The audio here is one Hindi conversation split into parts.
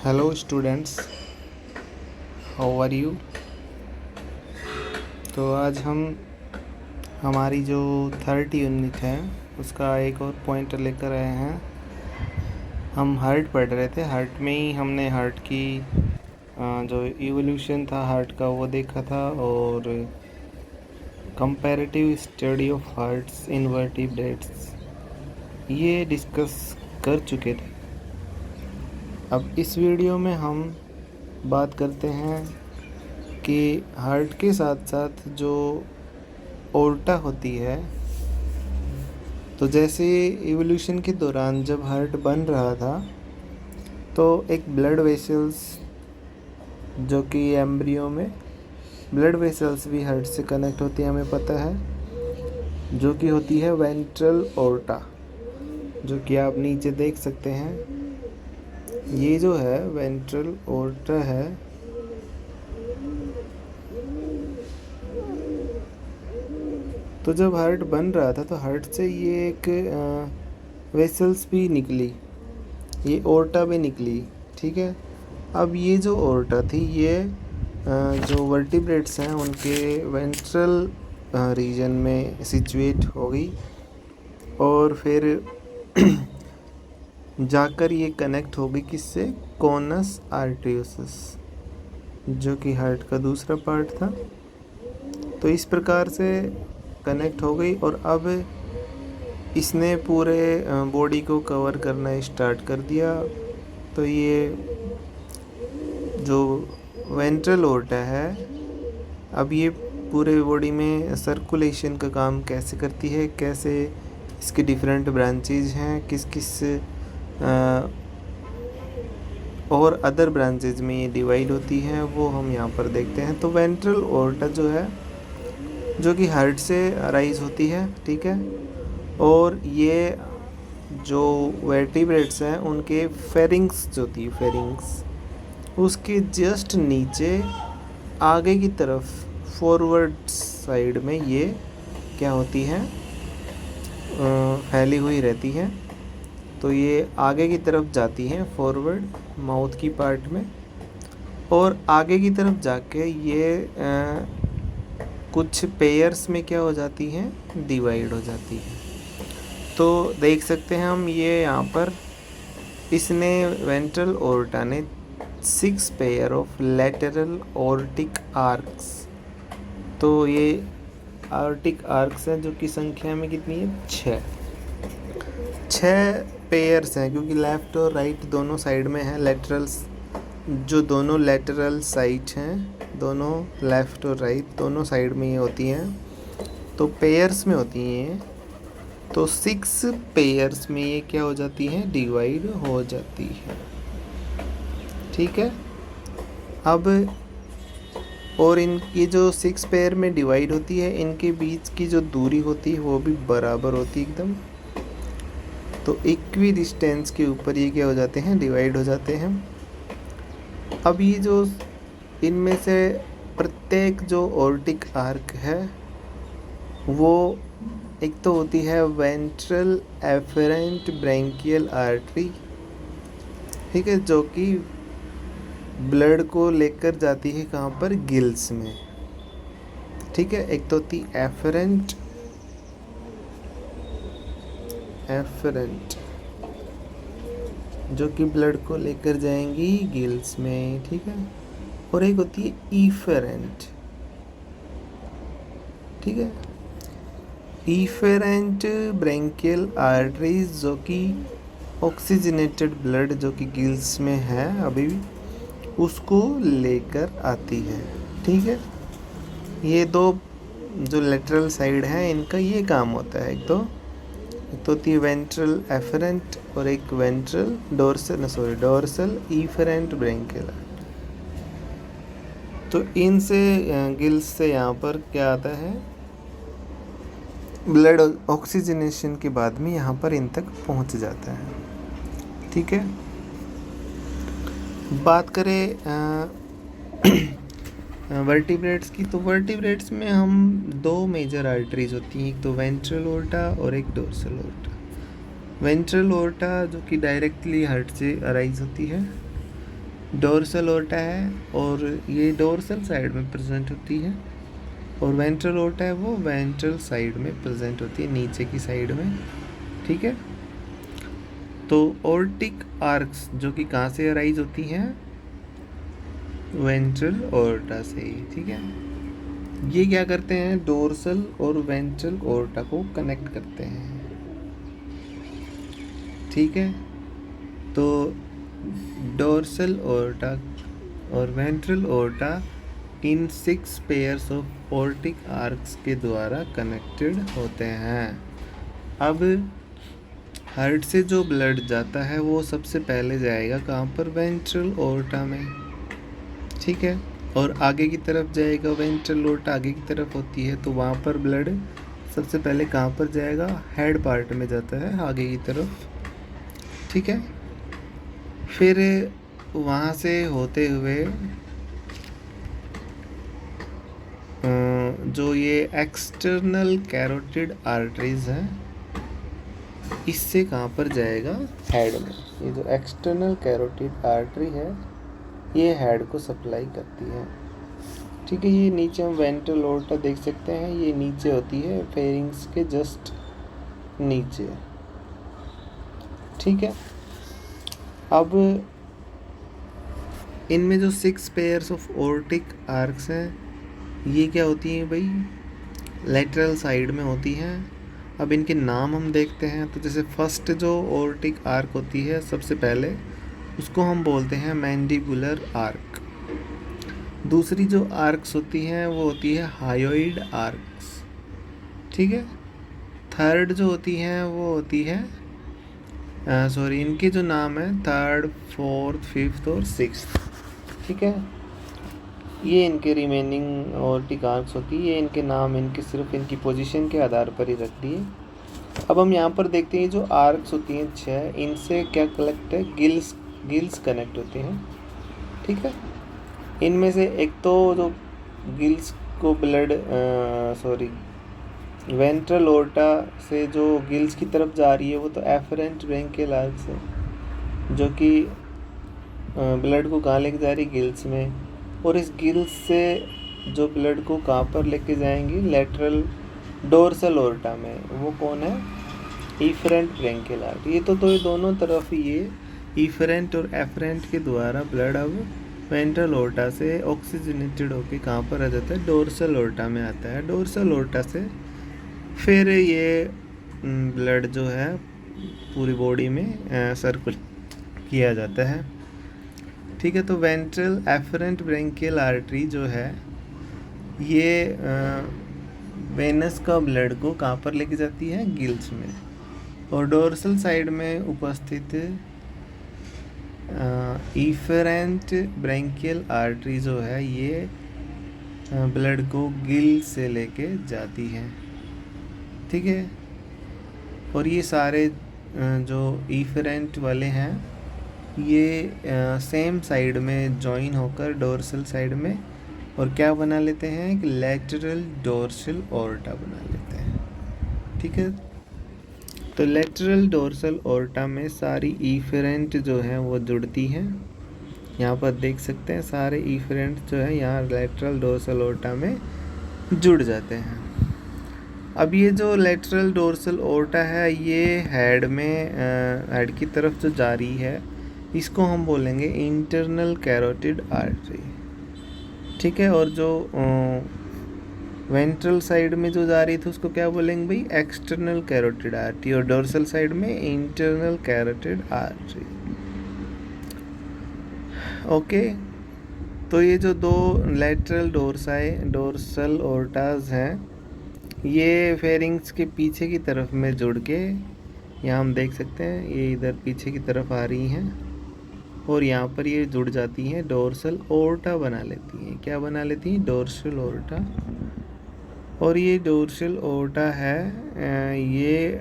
Hello students, how are you. तो आज हम हमारी जो थर्ड यूनिट है उसका एक और पॉइंट लेकर आए हैं। हम हार्ट पढ़ रहे थे, हार्ट में ही हमने हार्ट की जो इवोल्यूशन था हार्ट का वो देखा था, और comparative study of hearts in vertebrates ये डिस्कस कर चुके थे। अब इस वीडियो में हम बात करते हैं कि हार्ट के साथ साथ जो ओर्टा होती है, तो जैसे इवोल्यूशन के दौरान जब हार्ट बन रहा था तो एक ब्लड वेसल्स, जो कि एम्ब्रियो में ब्लड वेसल्स भी हार्ट से कनेक्ट होती है, हमें पता है, जो कि होती है वेंट्रल ओर्टा, जो कि आप नीचे देख सकते हैं। ये जो है वेंट्रल ओर्टा है। तो जब हार्ट बन रहा था तो हार्ट से ये एक वेसल्स भी निकली, ये ओर्टा भी निकली, ठीक है। अब ये जो ओर्टा थी ये जो वर्टिब्रेट्स हैं उनके वेंट्रल रीजन में सिचुएट हो गई, और फिर जाकर ये कनेक्ट हो गई किससे, कोनस आर्टियोसिस, जो कि हार्ट का दूसरा पार्ट था। तो इस प्रकार से कनेक्ट हो गई, और अब इसने पूरे बॉडी को कवर करना स्टार्ट कर दिया। तो ये जो वेंट्रल ओर्टा है, अब ये पूरे बॉडी में सर्कुलेशन का काम कैसे करती है, कैसे इसके डिफरेंट ब्रांचेज हैं, किस किस और अदर ब्रांचेज में ये डिवाइड होती हैं, वो हम यहाँ पर देखते हैं। तो वेंट्रल ओर्टा जो है, जो कि हार्ट से अराइज होती है, ठीक है, और ये जो वर्टिब्रेट्स हैं उनके फेरिंग्स जो थी, फेरिंग्स उसके जस्ट नीचे आगे की तरफ फॉरवर्ड साइड में ये क्या होती है, फैली हुई रहती है। तो ये आगे की तरफ जाती हैं फॉरवर्ड माउथ की पार्ट में, और आगे की तरफ जाके ये कुछ पेयर्स में क्या हो जाती हैं, डिवाइड हो जाती है। तो देख सकते हैं हम ये यहाँ पर, इसने वेंट्रल ओर्टा ने 6 pair of lateral aortic arcs, तो ये आर्टिक आर्क्स हैं जो कि संख्या में कितनी है, 6 पेयर्स हैं, क्योंकि लेफ़्ट और राइट दोनों साइड में हैं लैटरल्स, जो दोनों लैटरल साइड हैं, दोनों लेफ़्ट और राइट दोनों साइड में ये होती हैं, तो पेयर्स में होती हैं। तो 6 पेयर्स में ये क्या हो जाती हैं, डिवाइड हो जाती है, ठीक है। अब और इनकी जो 6 पेयर में डिवाइड होती है, इनके बीच की जो दूरी होती है वो भी बराबर होती है एकदम। तो इक्वी डिस्टेंस के ऊपर ये क्या हो जाते हैं, डिवाइड हो जाते हैं। अब ये जो इनमें से प्रत्येक जो ऑर्टिक आर्क है वो एक तो होती है वेंट्रल एफरेंट ब्रैंकियल आर्टरी, ठीक है, जो कि ब्लड को लेकर जाती है कहाँ पर, गिल्स में, ठीक है। एक तो होती एफरेंट जो कि ब्लड को लेकर जाएंगी गिल्स में, ठीक है, और एक होती है ईफेरेंट, ठीक है। ईफेरेंट ब्रैंकियल आर्टरीज जो कि ऑक्सीजनेटेड ब्लड जो कि गिल्स में है अभी भी, उसको लेकर आती है, ठीक है। ये दो जो लेटरल साइड है इनका ये काम होता है, एक तो होती है वेंट्रल एफरेंट और एक वेंट्रल डोर्सल ईफेरेंट ब्रैंकियल। तो इनसे गिल्स से यहाँ पर क्या आता है, ब्लड ऑक्सीजनेशन के बाद में यहाँ पर इन तक पहुँच जाता है, ठीक है। बात करें वर्टिब्रेट्स की, तो वर्टिब्रेट्स में हम 2 मेजर आर्टरीज होती हैं, एक तो वेंट्रल ओर्टा और एक डोर्सल ओर्टा। वेंट्रल ओर्टा जो कि डायरेक्टली हार्ट से अराइज होती है, डोर्सल ओर्टा है और ये डोर्सल साइड में प्रेजेंट होती है, और वेंट्रल ओर्टा है वो वेंट्रल साइड में प्रेजेंट होती है, नीचे की साइड में। ठीक है, तो ओर्टिक आर्क्स जो कि कहाँ से अराइज होती हैं, वेंट्रल ओर्टा से ही। ठीक है, ये क्या करते हैं, डोर्सल और वेंट्रल ओर्टा को कनेक्ट करते हैं। ठीक है, तो डोर्सल ओर्टा और वेंट्रल ओर्टा इन 6 पेयर्स ऑफ ओर्टिक आर्क्स के द्वारा कनेक्टेड होते हैं। अब हार्ट से जो ब्लड जाता है वो सबसे पहले जाएगा कहाँ पर, वेंट्रल ओर्टा में। ठीक है, और आगे की तरफ जाएगा, वेंट्रल ओर्टा आगे की तरफ होती है, तो वहाँ पर ब्लड सबसे पहले कहाँ पर जाएगा, हेड पार्ट में जाता है, आगे की तरफ। ठीक है, फिर वहाँ से होते हुए जो ये एक्सटर्नल कैरोटिड आर्टरीज हैं, इससे कहाँ पर जाएगा, हेड में। ये जो एक्सटर्नल कैरोटिड आर्टरी है ये हेड को सप्लाई करती है। ठीक है, ये नीचे हम वेंट्रल ओर्टा देख सकते हैं, ये नीचे होती है फेरिंग्स के जस्ट नीचे। ठीक है, अब इनमें जो 6 पेयर्स ऑफ ओर्टिक आर्क्स हैं ये क्या होती हैं भाई, लेटरल साइड में होती हैं। अब इनके नाम हम देखते हैं, तो जैसे फर्स्ट जो ओर्टिक आर्क होती है सबसे पहले, उसको हम बोलते हैं मैंडिबुलर आर्क। दूसरी जो आर्क्स होती हैं वो होती है हायोइड आर्क्स। ठीक है, थर्ड जो होती हैं वो होती है इनके जो नाम है थर्ड, फोर्थ, फिफ्थ और सिक्स्थ। ठीक है, ये इनके रिमेनिंग ओर्टिक आर्क्स होती है, ये इनके नाम इनके सिर्फ इनकी पोजीशन के आधार पर ही रख दिए। अब हम यहाँ पर देखते हैं जो आर्क्स होती हैं 6, इनसे क्या कलेक्ट है, गिल्स कनेक्ट होते हैं। ठीक है, इनमें से एक तो जो गिल्स को ब्लड वेंट्रल ओर्टा से जो गिल्स की तरफ जा रही है वो तो एफरेंट ब्रेंकियल आर्क्स है, जो कि ब्लड को कहाँ लेके जा रही है, गिल्स में। और इस गिल्स से जो ब्लड को कहाँ पर लेके जाएंगी, लेटरल डोर्सल ओर्टा में, वो कौन है, इफरेंट ब्रेंकियल आर्टरी। ये तो ये दोनों तरफ ये इफरेंट और एफरेंट के द्वारा ब्लड अब वेंट्रल ओर्टा से ऑक्सीजनेटेड होके कहाँ पर आ जाता है, डोर्सल ओर्टा में आता है। डोर्सल ओर्टा से फिर ये ब्लड जो है पूरी बॉडी में सर्कुलेट किया जाता है। ठीक है, तो वेंट्रल एफरेंट ब्रेंकियल आर्टरी जो है ये वेनस का ब्लड को कहाँ पर लेके जाती है, गिल्स में। और डोर्सल साइड में उपस्थित इफरेंट ब्रेंकियल आर्टरी जो है ये ब्लड को गिल से लेके जाती है। ठीक है, और ये सारे जो इफरेंट वाले हैं ये सेम साइड में जॉइन होकर डोर्सल साइड में और क्या बना लेते हैं, एक लेटरल डोर्सल ओर्टा बना लेते हैं। ठीक है, तो लेटरल डोर्सल ओर्टा में सारी इफरेंट जो हैं वो जुड़ती हैं। यहाँ पर देख सकते हैं सारे इफरेंट जो है यहाँ लेटरल डोर्सल ओर्टा में जुड़ जाते हैं। अब ये जो लेटरल डोर्सल ओर्टा है ये हेड में हेड की तरफ जो जा रही है इसको हम बोलेंगे इंटरनल कैरोटिड आर्टरी। ठीक है, और जो वेंट्रल साइड में जो जा रही थी उसको क्या बोलेंगे भाई, एक्सटर्नल कैरोटिड आर्टरी, और डोर्सल साइड में इंटरनल कैरोटिड आर्टरी। ओके, तो ये जो दो लेटरल डोर्सल ओर्टाज हैं ये फेरिंग्स के पीछे की तरफ में जुड़ के यहाँ हम देख सकते हैं ये इधर पीछे की तरफ आ रही हैं और यहाँ पर ये जुड़ जाती हैं, डोर्सल ओर्टा बना लेती हैं। क्या बना लेती हैं, डोर्सल ओर्टा। और ये डोर्सल ओर्टा है ये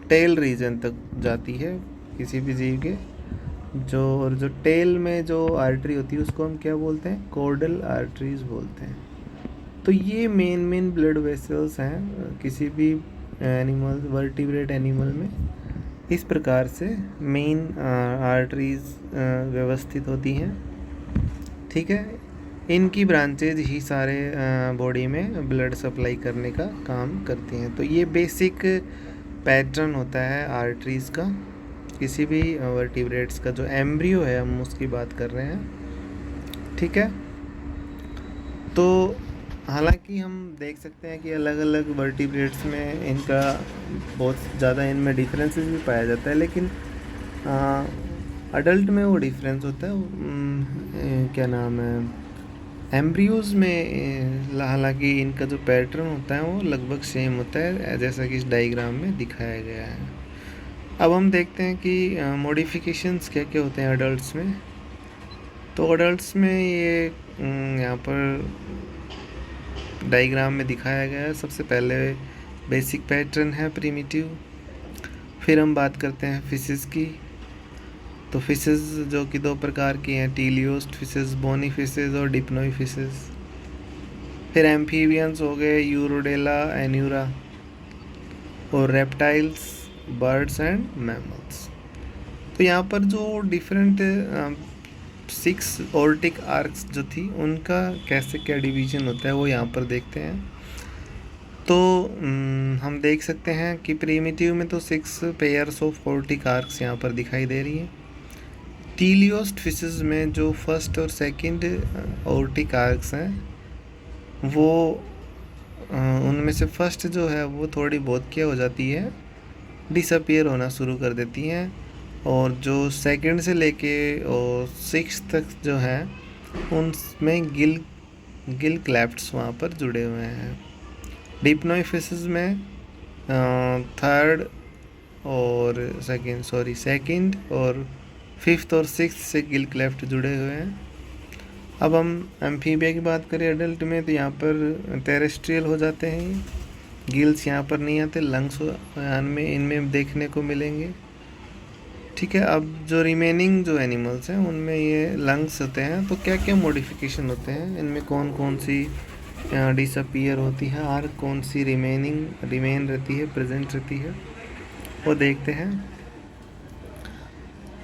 टेल रीजन तक जाती है किसी भी जीव के, जो टेल में जो आर्टरी होती है उसको हम क्या बोलते हैं, कॉर्डल आर्टरीज बोलते हैं। तो ये मेन ब्लड वेसल्स हैं किसी भी एनिमल, वर्टिब्रेट एनिमल में इस प्रकार से मेन आर्टरीज व्यवस्थित होती हैं। ठीक है, इनकी ब्रांचेज ही सारे बॉडी में ब्लड सप्लाई करने का काम करती हैं। तो ये बेसिक पैटर्न होता है आर्टरीज़ का, किसी भी वर्टिब्रेट्स का। जो एम्ब्रियो है हम उसकी बात कर रहे हैं, ठीक है। तो हालांकि हम देख सकते हैं कि अलग अलग वर्टिब्रेट्स में इनका बहुत ज़्यादा इनमें डिफरेंसेस भी पाया जाता है, लेकिन अडल्ट में वो डिफरेंस होता है। क्या नाम है, एम्ब्रियोज में हालांकि इनका जो पैटर्न होता है वो लगभग सेम होता है, जैसा कि इस डायग्राम में दिखाया गया है। अब हम देखते हैं कि मॉडिफिकेशंस क्या क्या होते हैं अडल्ट्स में। तो अडल्ट्स में ये यहाँ पर डायग्राम में दिखाया गया है। सबसे पहले बेसिक पैटर्न है प्रिमिटिव, फिर हम बात करते हैं फिशेस की। तो फिशेस जो कि 2 प्रकार की हैं, टीलियोस्ट फिशेस, बोनी फिशेस और डिप्नोई फिशेस। फिर एम्फीबियंस हो गए, यूरोडेला, एन्यूरा, और रेप्टाइल्स, बर्ड्स एंड मैमल्स। तो यहाँ पर जो डिफरेंट 6 ऑर्टिक आर्क्स जो थी उनका कैसे क्या डिवीजन होता है वो यहाँ पर देखते हैं। तो हम देख सकते हैं कि प्रीमिटिव में तो 6 पेयर्स ऑफ ऑर्टिक आर्क्स यहाँ पर दिखाई दे रही हैं। टीलियोस्ट फिशेस में जो फर्स्ट और सेकंड ऑर्टिक आर्क्स हैं वो उनमें से फर्स्ट जो है वो थोड़ी बहुत क्या हो जाती है, डिसअपियर होना शुरू कर देती हैं, और जो सेकंड से लेके और 6 तक जो है उनमें गिल क्लैफ्ट्स वहाँ पर जुड़े हुए हैं। डिप्नोई फिशेस में थर्ड और सेकंड और 5th और 6th से गिल क्लेफ्ट जुड़े हुए हैं। अब हम एम्फीबिया की बात करें अडल्ट में, तो यहाँ पर टेरेस्ट्रियल हो जाते हैं, गिल्स यहाँ पर नहीं आते, लंग्स में इनमें देखने को मिलेंगे, ठीक है। अब जो रिमेनिंग जो एनिमल्स हैं उनमें ये लंग्स होते हैं। तो क्या क्या मॉडिफिकेशन होते हैं इनमें, कौन कौन सी डिसअपियर होती है और कौन सी रिमेन रहती है, प्रेजेंट रहती है, वो देखते हैं।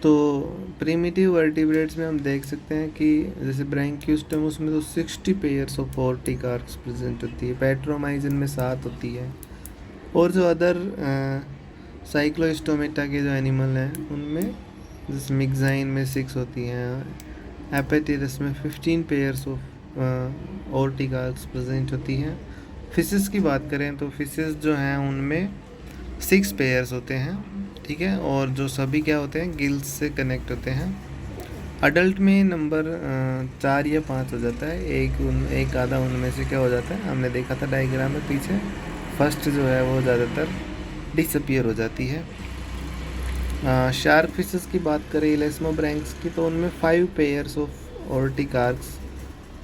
तो प्रिमिटिव वर्टिब्रेट्स में हम देख सकते हैं कि जैसे ब्रैंकियोस्टोम उसमें तो 60 pairs of aortic arcs present होती है। पैट्रोमाइजन में 7 होती है, और जो अदर साइक्लोस्टोमेटा के जो एनिमल हैं उनमें जैसे मिक्साइन में 6 होती हैं। एपेटिरस में 15 pairs of aortic arcs present होती हैं। फिशेस की बात करें तो फिशेस जो हैं उनमें 6 पेयर्स होते हैं, ठीक है, और जो सभी क्या होते हैं, गिल्स से कनेक्ट होते हैं। अडल्ट में नंबर 4 या 5 हो जाता है, एक आधा उनमें से क्या हो जाता है, हमने देखा था डायग्राम में पीछे, फर्स्ट जो है वो ज़्यादातर डिसअपियर हो जाती है। शार्क फिशेस की बात करें इलेस्मोब्रैंक्स की, तो उनमें 5 pairs of aortic arcs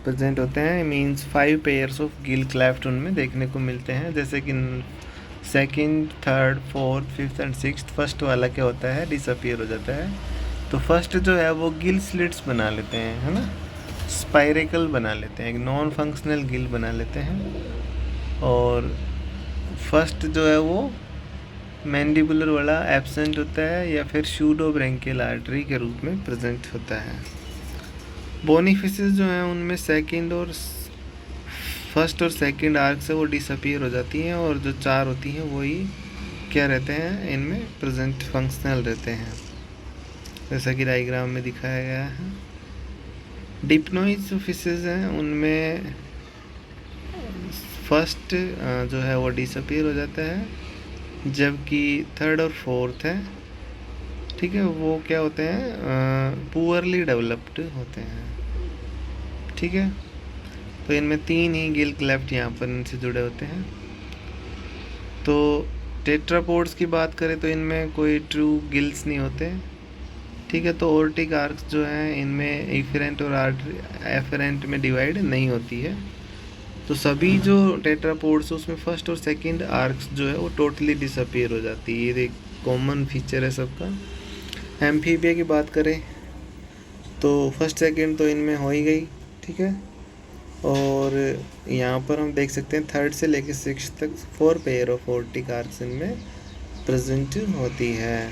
present होते हैं, means 5 pairs of gill cleft उनमें देखने को मिलते हैं। जैसे कि second, third, fourth, 5th and 6th, first वाला क्या होता है, डिसअपियर हो जाता है। तो फर्स्ट जो है वो गिल स्लिट्स बना लेते हैं, है ना, स्पाइरेकल बना लेते हैं, एक नॉन फंक्शनल गिल बना लेते हैं। और फर्स्ट जो है वो मैंडिबुलर वाला एब्सेंट होता है या फिर शूडो ब्रैंकियल आर्टरी के रूप में प्रेजेंट होता है। बोनी फिशेस जो हैं उनमें फर्स्ट और सेकंड आर्क से वो डिसअपियर हो जाती हैं, और जो 4 होती हैं वही क्या रहते हैं, इनमें प्रेजेंट फंक्शनल रहते हैं, जैसा कि डायग्राम में दिखाया गया है। डिप्नोइज जो फिशेस हैं उनमें फर्स्ट जो है वो डिसअपियर हो जाता है, जबकि थर्ड और फोर्थ है, ठीक है, वो क्या होते हैं, पुअरली डेवलप्ड होते हैं, ठीक है। तो इनमें 3 ही गिल क्लेफ्ट यहाँ पर इनसे जुड़े होते हैं। तो टेट्रापोड्स की बात करें तो इनमें कोई ट्रू गिल्स नहीं होते, ठीक है। तो ऑर्टिक आर्क्स जो हैं इनमें एफेरेंट और एफेरेंट में डिवाइड नहीं होती है। तो सभी जो टेट्रापोड्स उसमें फर्स्ट और सेकंड आर्क्स जो है वो टोटली डिसअपियर हो जाती है, ये एक कॉमन फीचर है सबका। एम्फीबिया की बात करें तो फर्स्ट सेकंड तो इनमें हो ही गई, ठीक है, और यहाँ पर हम देख सकते हैं थर्ड से लेकर 6 तक 4 पेयर ऑफ ऑर्टिक आर्क्स इनमें प्रेजेंट होती है।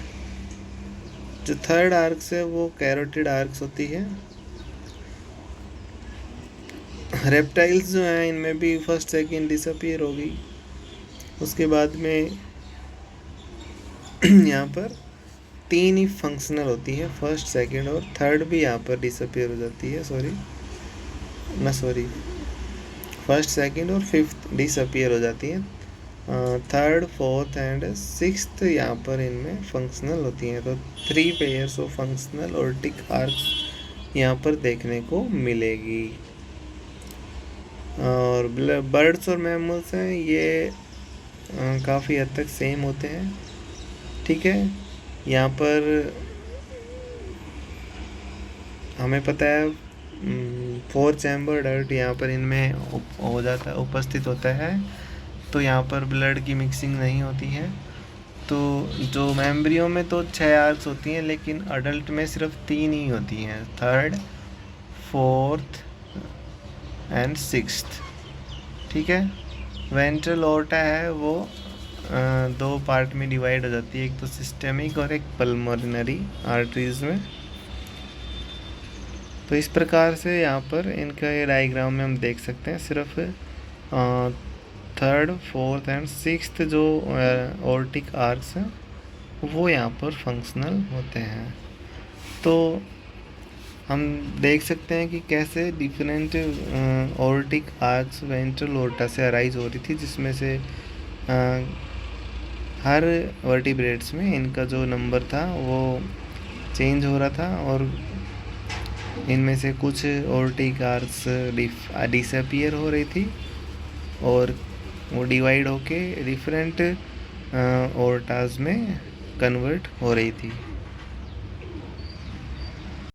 जो थर्ड आर्क्स है वो कैरोटिड आर्क्स होती है, रेप्टाइल्स जो हैं इनमें भी फर्स्ट सेकंड डिसअपीयर हो गई। उसके बाद में यहाँ पर 3 ही फंक्शनल होती है, फर्स्ट सेकंड और थर्ड भी यहाँ पर डिसअपीयर हो जाती है। सॉरी, फर्स्ट सेकंड और फिफ्थ डिसअपीयर हो जाती है। थर्ड, फोर्थ एंड सिक्स्थ यहाँ पर इनमें फंक्शनल होती हैं। तो 3 pairs of functional aortic arcs यहाँ पर देखने को मिलेगी। और बर्ड्स और मैमल्स हैं ये काफ़ी हद तक सेम होते हैं, ठीक है। यहाँ पर हमें पता है 4 चैम्बर डर्ट यहाँ पर इनमें हो जाता है, उपस्थित होता है। तो यहाँ पर ब्लड की मिक्सिंग नहीं होती है। तो जो मेम्ब्रियो में तो 6 आर्क्स होती हैं, लेकिन अडल्ट में सिर्फ 3 ही होती हैं, थर्ड, फोर्थ एंड सिक्स्थ, ठीक है। वेंट्रल ओर्टा है वो 2 पार्ट में डिवाइड हो जाती है, एक तो सिस्टेमिक और एक पल्मोनरी आर्टरीज में। तो इस प्रकार से यहाँ पर इनका ये डायग्राम में हम देख सकते हैं, सिर्फ थर्ड, फोर्थ एंड सिक्स्थ जो ऑर्टिक आर्क्स हैं वो यहाँ पर फंक्शनल होते हैं। तो हम देख सकते हैं कि कैसे different aortic arcs ventral aorta से अराइज हो रही थी, जिसमें से हर वर्टिब्रेट्स में इनका जो नंबर था वो चेंज हो रहा था, और इनमें से कुछ ऑर्टिक आर्क्स डिसअपीयर हो रही थी और वो डिवाइड होके डिफरेंट ओर्टाज में कन्वर्ट हो रही थी।